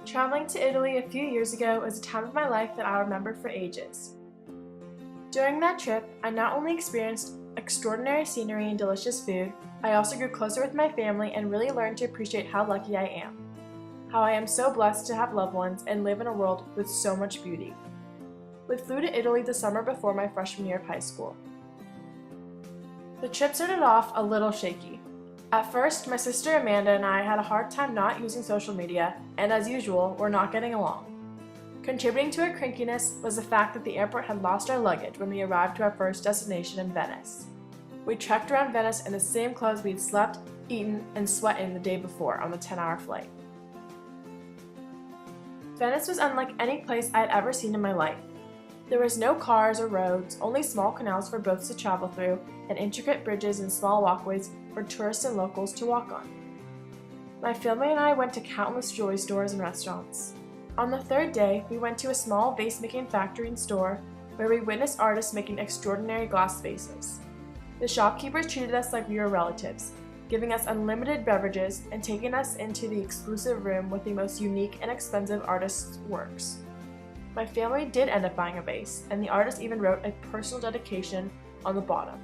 Traveling to Italy a few years ago was a time of my life that I'll remember for ages. During that trip, I not only experienced extraordinary scenery and delicious food, I also grew closer with my family and really learned to appreciate how lucky I am. How I am so blessed to have loved ones and live in a world with so much beauty. We flew to Italy the summer before my freshman year of high school. The trip started off a little shaky. At first, my sister Amanda and I had a hard time not using social media, and as usual, we're not getting along. Contributing to our crankiness was the fact that the airport had lost our luggage when we arrived to our first destination in Venice. We trekked around Venice in the same clothes we had slept, eaten, and sweat in the day before on the 10-hour flight. Venice was unlike any place I had ever seen in my life. There was no cars or roads, only small canals for boats to travel through, and intricate bridges and small walkways for tourists and locals to walk on. My family and I went to countless jewelry stores and restaurants. On the third day, we went to a small vase-making factory and store where we witnessed artists making extraordinary glass vases. The shopkeepers treated us like we were relatives, giving us unlimited beverages and taking us into the exclusive room with the most unique and expensive artists' works. My family did end up buying a vase, and the artist even wrote a personal dedication on the bottom.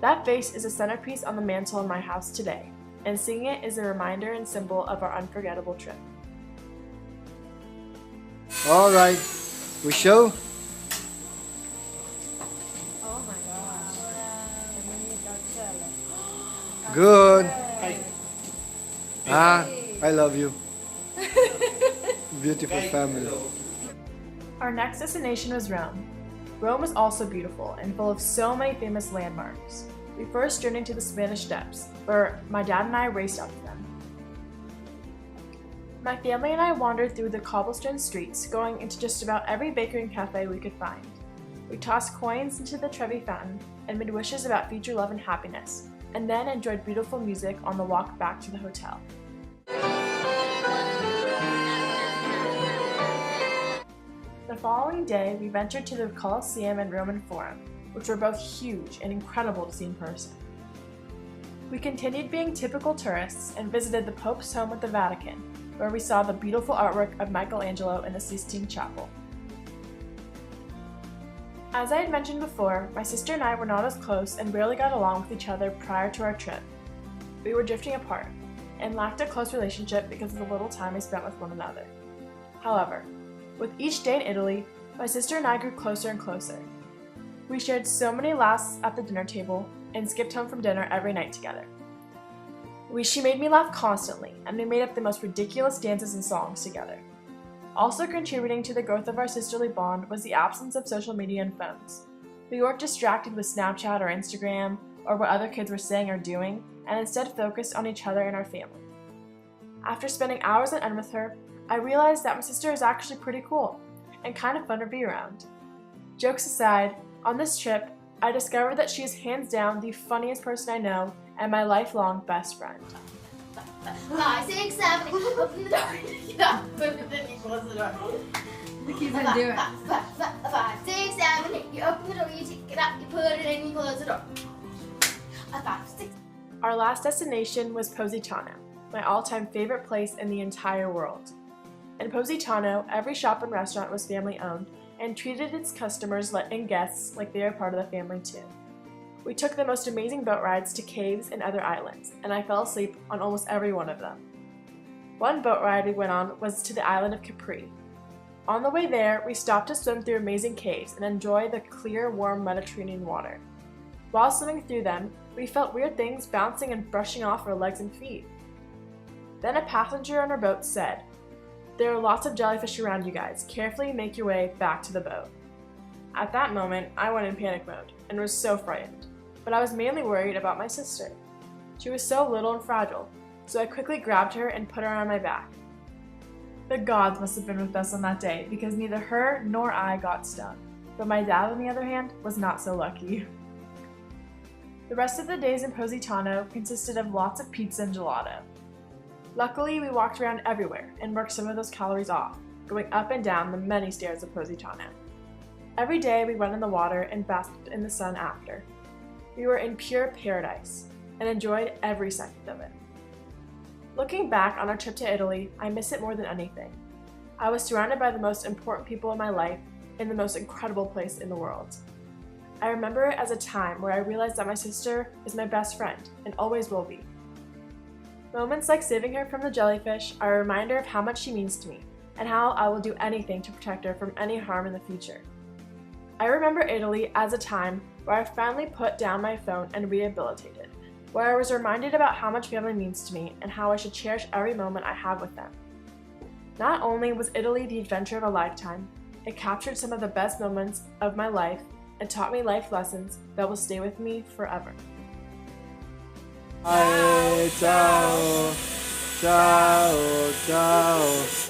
That vase is a centerpiece on the mantle in my house today, and seeing it is a reminder and symbol of our unforgettable trip. All right, we show. Oh my gosh. Good. I love you. Beautiful family. Our next destination was Rome. Rome was also beautiful and full of so many famous landmarks. We first journeyed to the Spanish Steps, where my dad and I raced up to them. My family and I wandered through the cobblestone streets, going into just about every bakery and cafe we could find. We tossed coins into the Trevi fountain and made wishes about future love and happiness, and then enjoyed beautiful music on the walk back to the hotel. The following day, we ventured to the Colosseum and Roman Forum, which were both huge and incredible to see in person. We continued being typical tourists and visited the Pope's home at the Vatican, where we saw the beautiful artwork of Michelangelo in the Sistine Chapel. As I had mentioned before, my sister and I were not as close and rarely got along with each other prior to our trip. We were drifting apart and lacked a close relationship because of the little time we spent with one another. However, with each day in Italy, my sister and I grew closer and closer. We shared so many laughs at the dinner table and skipped home from dinner every night together. She made me laugh constantly, and we made up the most ridiculous dances and songs together. Also contributing to the growth of our sisterly bond was the absence of social media and phones. We weren't distracted with Snapchat or Instagram or what other kids were saying or doing, and instead focused on each other and our family. After spending hours on end with her, I realized that my sister is actually pretty cool and kind of fun to be around. Jokes aside, on this trip, I discovered that she is hands down the funniest person I know and my lifelong best friend. 5, 6, 7, 8, open the door. Get up, then you close the door. Keep on doing it. 5, 6, 7, 8, you open the door, you take it out, you put it in, you close the door. 5, 6. Our last destination was Positano, my all-time favorite place in the entire world. In Positano, every shop and restaurant was family-owned and treated its customers and guests like they were part of the family too. We took the most amazing boat rides to caves and other islands, and I fell asleep on almost every one of them. One boat ride we went on was to the island of Capri. On the way there, we stopped to swim through amazing caves and enjoy the clear, warm Mediterranean water. While swimming through them, we felt weird things bouncing and brushing off our legs and feet. Then a passenger on our boat said, "There are lots of jellyfish around you guys. Carefully make your way back to the boat." At that moment, I went in panic mode and was so frightened, but I was mainly worried about my sister. She was so little and fragile, so I quickly grabbed her and put her on my back. The gods must have been with us on that day because neither her nor I got stung, but my dad, on the other hand, was not so lucky. The rest of the days in Positano consisted of lots of pizza and gelato. Luckily, we walked around everywhere and worked some of those calories off, going up and down the many stairs of Positano. Every day we went in the water and basked in the sun after. We were in pure paradise and enjoyed every second of it. Looking back on our trip to Italy, I miss it more than anything. I was surrounded by the most important people in my life in the most incredible place in the world. I remember it as a time where I realized that my sister is my best friend and always will be. Moments like saving her from the jellyfish are a reminder of how much she means to me and how I will do anything to protect her from any harm in the future. I remember Italy as a time where I finally put down my phone and rehabilitated, where I was reminded about how much family means to me and how I should cherish every moment I have with them. Not only was Italy the adventure of a lifetime, it captured some of the best moments of my life and taught me life lessons that will stay with me forever. Ciao, ciao, ciao.